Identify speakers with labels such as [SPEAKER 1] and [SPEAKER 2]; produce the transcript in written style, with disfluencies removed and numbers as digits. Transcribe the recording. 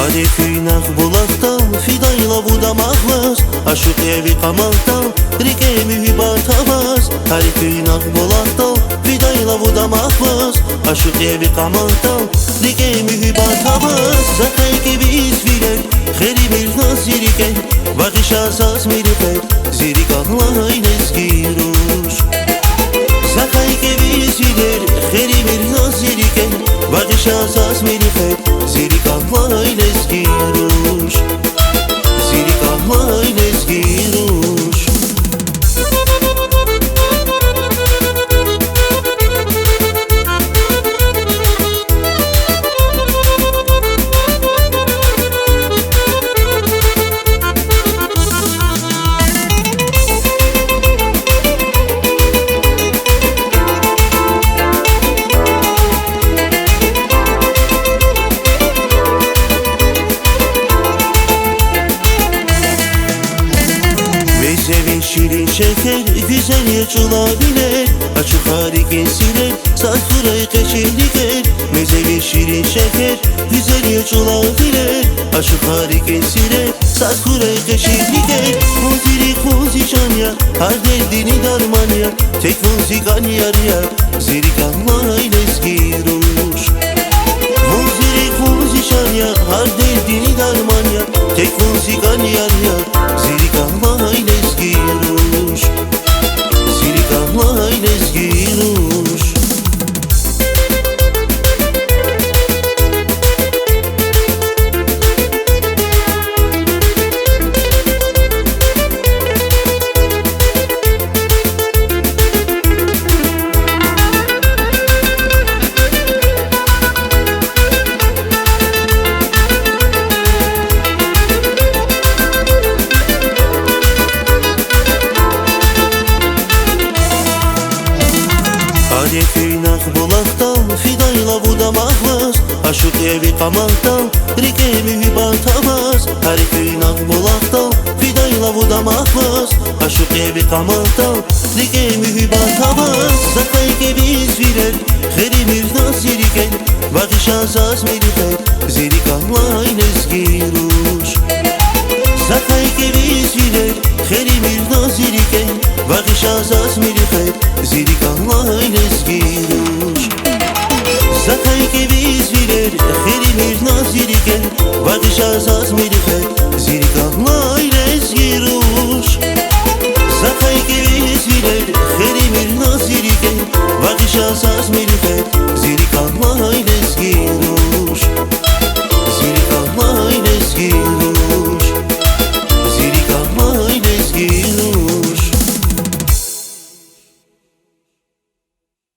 [SPEAKER 1] Arifynaq bulaqdan fidayla budamaqlas Aşıq evi qamaldan rike mühibat havas Arifynaq bulaqdan fidayla budamaqlas Aşıq evi qamaldan rike mühibat havas Zakay gibi izviler xeri bir naziriken Vakış asas mirifet zirik Allah eskiruş Zakay gibi izviler xeri bir naziriken Vakış asas mirifet zirik Allah eskiruş Zirik Allah eskiruş Meyzevi şirin şeker güzel yaşılabilir Açık hariken siler sarfırayı kaçırdıker Meyzevi şirin şeker güzel yaşılabilir Açık hariken siler sarfırayı kaçırdıker Muzirik muzican ya her derdini darman ya Tek muzikan yar ya zirik Allah eskiruş Muzirik muzican ya her derdini darman ya Tek muzikan yar ya zirik Allah eskiruş Zirik Allah eskiruş Arifynaq bulaqdan fidayla budamaqlas Aşıq evi qamaldan rike mühibat havas Arifynaq bulaqdan fidayla budamaqlas Aşıq evi qamaldan rike mühibat havas Zakay gibi izviler xeri bir naziriken Vakış asas mirifet zirik Allah eskiruş Zakay gibi izviler xeri bir naziriken Vakış asas mirifet zirik Allah eskiruş Zakay gibi izviler xeri bir naziriken Vakış asas mirifet zirik Allah eskiruş